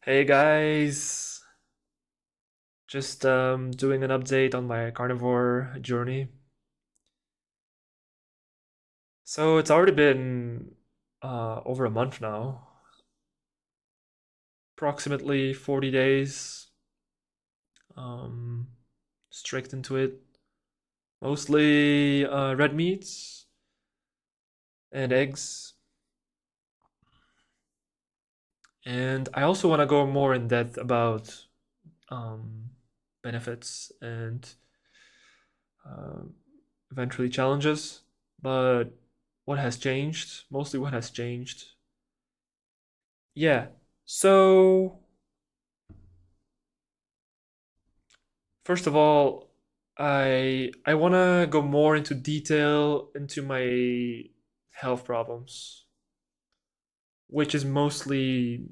Hey guys, just doing an update on my carnivore journey. So it's already been over a month now, approximately 40 days, um, strict into it. Mostly red meats and eggs. And I also want to go more in depth about um, benefits and um eventually challenges. But what has changed? Mostly what has changed. Yeah. So, first of all, I want to go more into detail into my health problems, which is mostly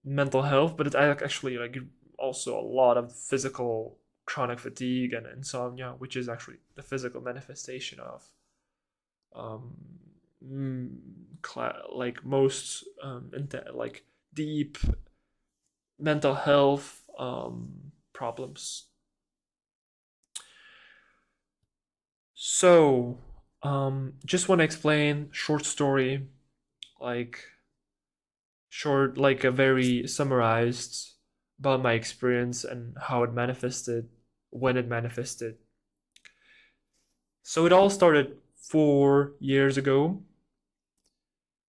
mental health, but it's actually like also a lot of physical chronic fatigue and insomnia, which is actually the physical manifestation of um like most like deep mental health problems. So, just want to explain short story, like short, like a very summarized about my experience and how it manifested, when it manifested. So it all started 4 years ago,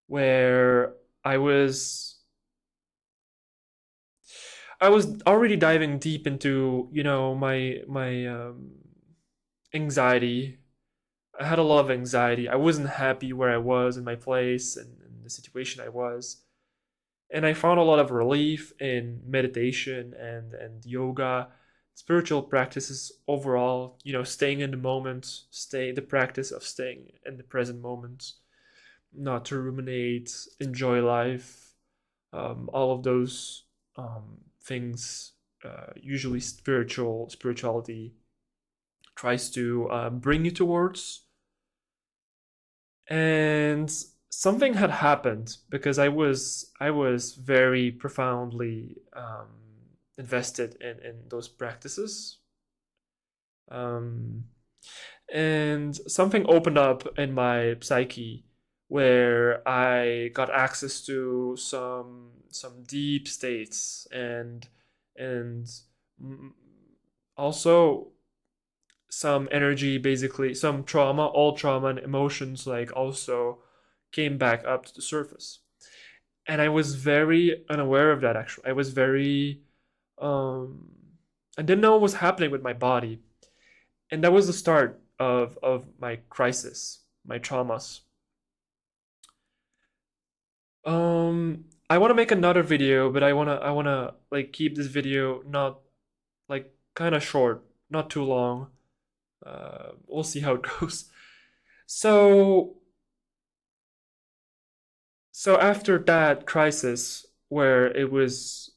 where I was I was already diving deep into my anxiety. I had a lot of anxiety. I wasn't happy where I was in my place and the situation I was. And I found a lot of relief in meditation and yoga, spiritual practices overall, staying in the moment, stay the practice of staying in the present moment, not to ruminate, enjoy life, all of those things. Usually, spirituality tries to bring you towards. And something had happened because I was very profoundly invested in those practices. Um, and something opened up in my psyche where I got access to some deep states and also some energy, basically some trauma, all trauma and emotions, like also came back up to the surface. And I was very unaware of that. Actually, I was very um I didn't know what was happening with my body. And that was the start of my crisis, my traumas. I want to make another video, but I want to like keep this video not like kind of short, not too long. We'll see how it goes. So so after that crisis, where it was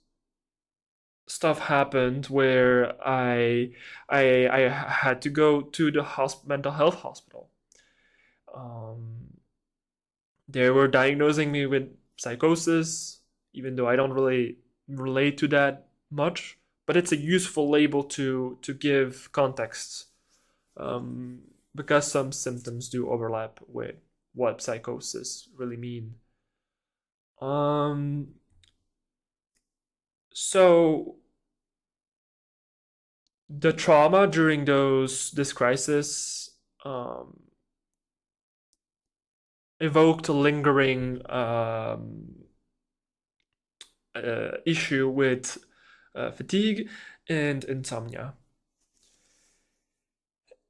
stuff happened where I had to go to the mental health hospital. Um, they were diagnosing me with psychosis, even though I don't really relate to that much. But it's a useful label to give context, um, because some symptoms do overlap with what psychosis really mean. Um, so the trauma during this crisis um, evoked a lingering issue with fatigue and insomnia.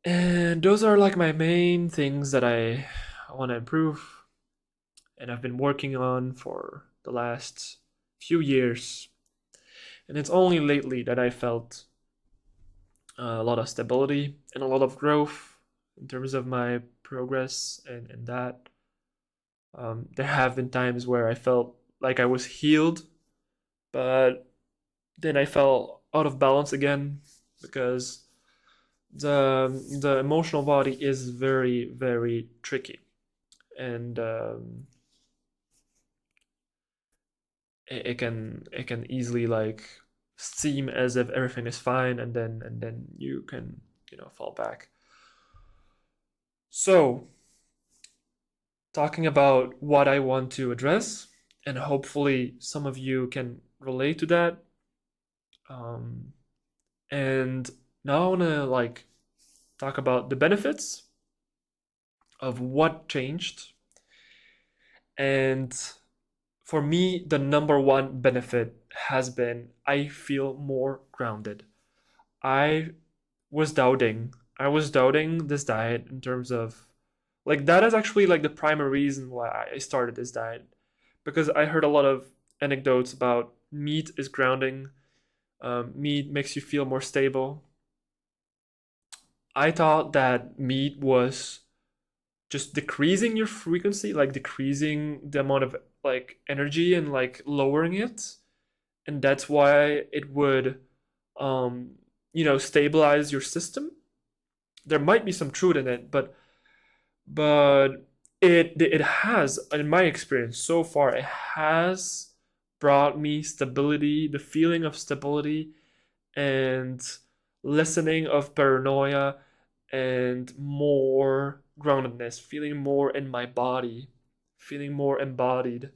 And those are like my main things that I want to improve and I've been working on for the last few years. And it's only lately that I felt a lot of stability and a lot of growth in terms of my progress and that. There have been times where I felt like I was healed, but then I fell out of balance again because the emotional body is very very tricky, and it can easily like seem as if everything is fine, and then you can fall back. So talking about what I want to address, and hopefully some of you can relate to that. Um, and now I want to like talk about the benefits of what changed. And for me, the number one benefit has been I feel more grounded. I was doubting. I was doubting this diet in terms of like that is actually like the primary reason why I started this diet, because I heard a lot of anecdotes about meat is grounding. Meat makes you feel more stable. I thought that meat was just decreasing your frequency, like decreasing the amount of like energy and like lowering it, and that's why it would, um, stabilize your system. There might be some truth in it, but it has, in my experience so far, it has brought me stability, the feeling of stability, and lessening of paranoia, and more groundedness, feeling more in my body, feeling more embodied.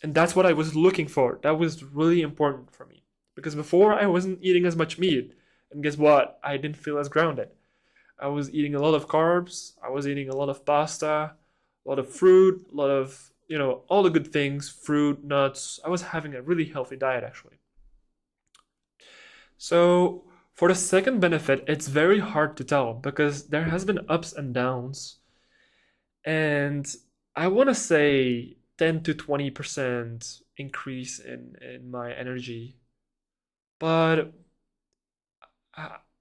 And that's what I was looking for. That was really important for me. Because before I wasn't eating as much meat. And guess what? I didn't feel as grounded. I was eating a lot of carbs. I was eating a lot of pasta, a lot of fruit, a lot of, all the good things, fruit, nuts. I was having a really healthy diet actually. So for the second benefit, it's very hard to tell because there has been ups and downs. And I want to say 10 to 20% increase in my energy. But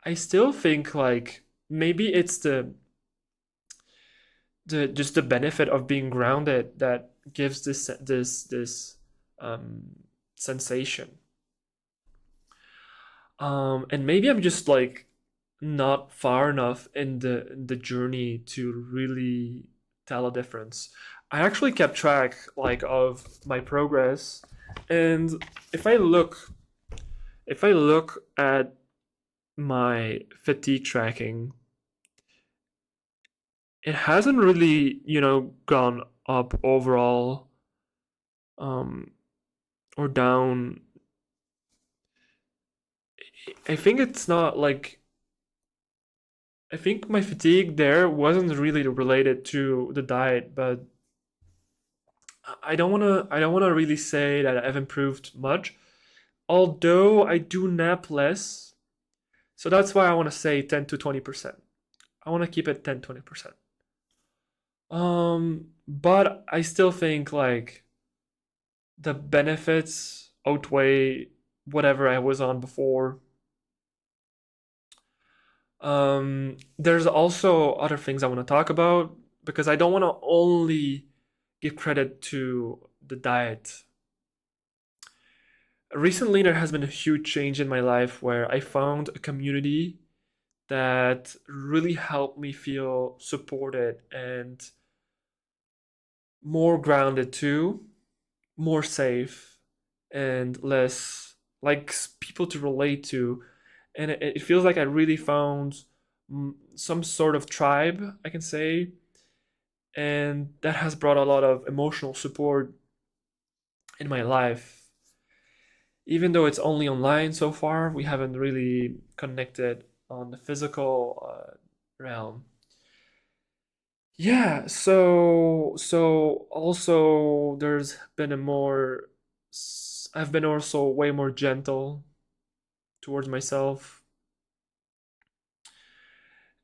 I still think like maybe it's the just the benefit of being grounded that gives this um, sensation. And maybe I'm just like not far enough in the journey to really tell a difference. I actually kept track like of my progress, and if I look if I look at my fatigue tracking, it hasn't really, gone up overall, um, or down. I think it's not like I think my fatigue there wasn't really related to the diet, but I don't wanna really say that I've improved much. Although I do nap less, so that's why I want to say 10 to 20%. I want to keep it 10-20%. But I still think like the benefits outweigh whatever I was on before. There's also other things I want to talk about because I don't want to only give credit to the diet. Recently, there has been a huge change in my life where I found a community that really helped me feel supported and more grounded too, more safe, and less like people to relate to. And it feels like I really found some sort of tribe, I can say, and that has brought a lot of emotional support in my life. Even though it's only online so far, we haven't really connected on the physical realm. Yeah, so also there's been a more I've been also way more gentle towards myself,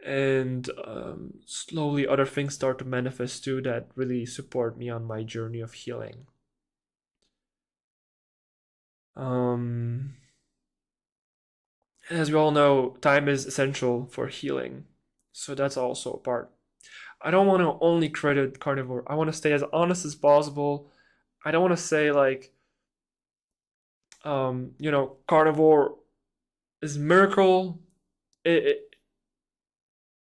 and slowly other things start to manifest too that really support me on my journey of healing. Um, as we all know, time is essential for healing, so that's also a part. I don't want to only credit carnivore. I want to stay as honest as possible. I don't want to say like, carnivore is miracle. It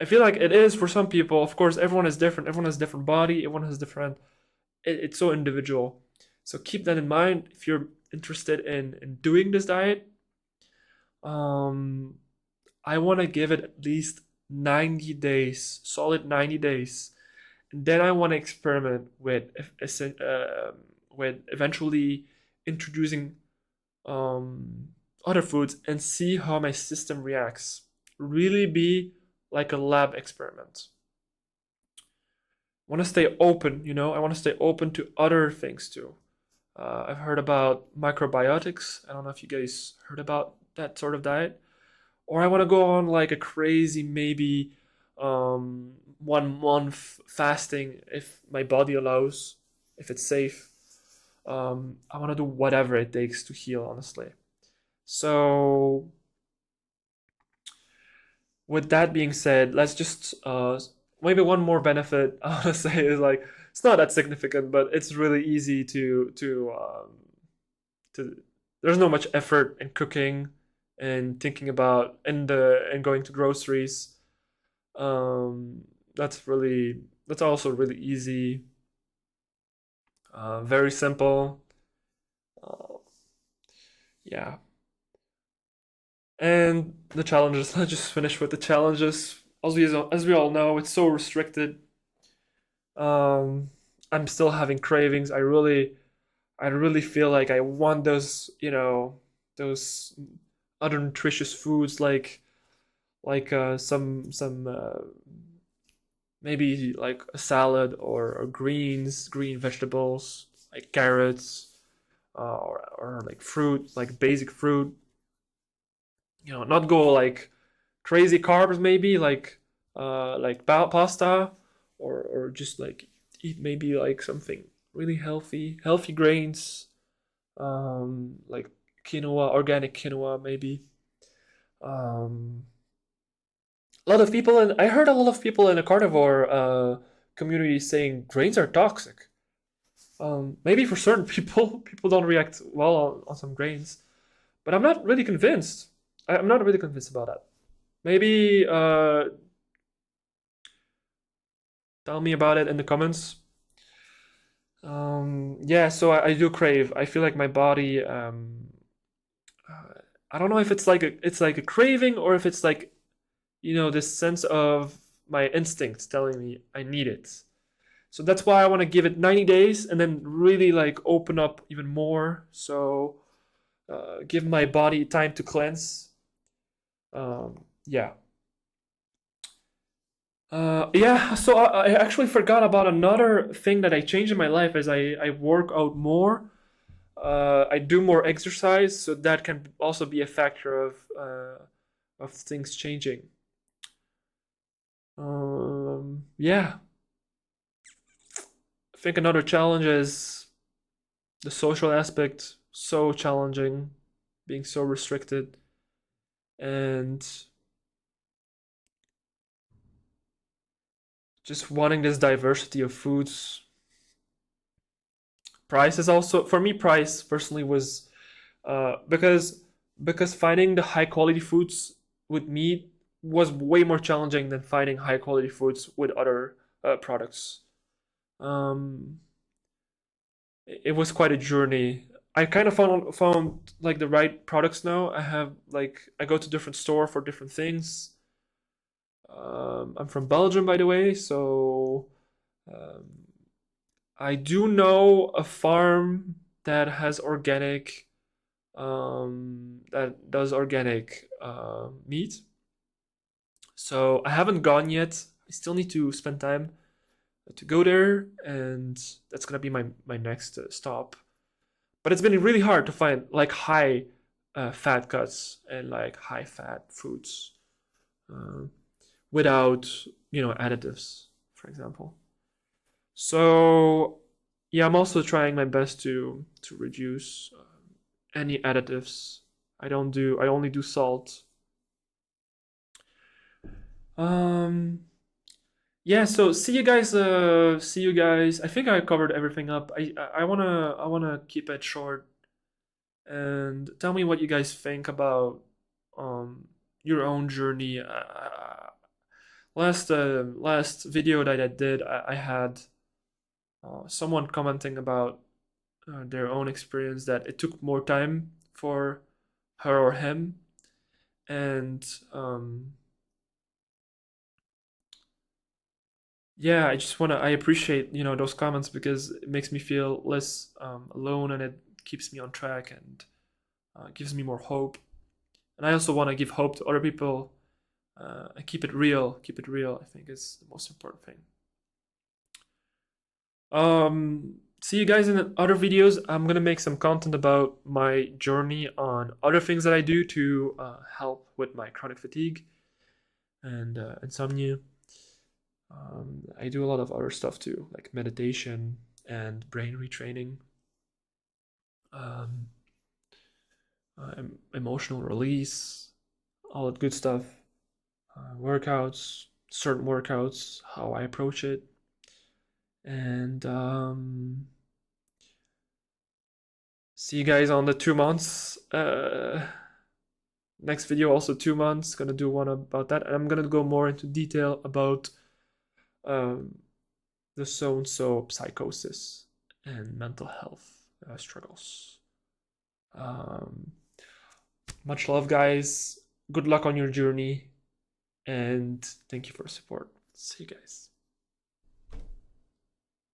I feel like it is for some people. Of course, everyone is different. Everyone has different body. Everyone has different. It's so individual. So keep that in mind if you're interested in doing this diet. Um, I want to give it at least 90 days, solid 90 days. And then I want to experiment with eventually introducing other foods and see how my system reacts. Really be like a lab experiment. I want to stay open, I want to stay open to other things too. I've heard about microbiotics. I don't know if you guys heard about that sort of diet. Or I want to go on like a crazy, maybe 1 month fasting if my body allows, if it's safe. I want to do whatever it takes to heal, honestly. So, with that being said, let's just maybe one more benefit I want to say is like it's not that significant, but it's really easy to there's no much effort in cooking and thinking about and going to groceries. Um, that's also really easy, very simple. Uh, yeah, and the challenges. Let's just finish with the challenges. As we all know, it's so restricted. Um, I'm still having cravings. I really feel like I want those other nutritious foods like some maybe like a salad or green vegetables like carrots, or like fruit, like basic fruit. Not go like crazy carbs, maybe like pasta, or just like eat maybe like something really healthy grains, like quinoa, organic quinoa, maybe. Um, I heard a lot of people in the carnivore community saying grains are toxic. Maybe for certain people, people don't react well on some grains, but I'm not really convinced. I'm not really convinced about that. Maybe tell me about it in the comments. Yeah, so I do crave. I feel like my body. I don't know if it's like a craving or if it's like this sense of my instincts telling me I need it. So that's why I want to give it 90 days and then really like open up even more. So give my body time to cleanse. Yeah. Yeah, so I actually forgot about another thing that I changed in my life as I work out more. I do more exercise, so that can also be a factor of things changing. Yeah, I think another challenge is the social aspect. So challenging, being so restricted, and just wanting this diversity of foods. Price is also for me. Price personally was because finding the high quality foods with meat was way more challenging than finding high quality foods with other products. Um, it was quite a journey. I kind of found like the right products now. I go to different store for different things. I'm from Belgium, by the way, so um, I do know a farm that has organic that does organic meat. So I haven't gone yet. I still need to spend time to go there, and that's gonna be my next stop. But it's been really hard to find like high fat cuts and like high fat foods uh, without additives, for example. So yeah, I'm also trying my best to reduce any additives. I only do salt. Um, yeah, so see you guys. I think I covered everything up. I wanna keep it short and tell me what you guys think about um your own journey. Last video that I did, I had someone commenting about their own experience that it took more time for her or him. And yeah, I appreciate, those comments because it makes me feel less alone, and it keeps me on track, and gives me more hope. And I also want to give hope to other people, and keep it real. Keep it real, I think, is the most important thing. See you guys in other videos. I'm gonna make some content about my journey on other things that I do to help with my chronic fatigue and insomnia. I do a lot of other stuff too, like meditation and brain retraining, um, emotional release, all that good stuff, workouts, certain workouts, how I approach it, and see you guys on the 2 months. Next video, also 2 months. Gonna do one about that, and I'm gonna go more into detail about um, the so-and-so psychosis and mental health struggles. Um, much love, guys. Good luck on your journey, and thank you for your support. See you guys.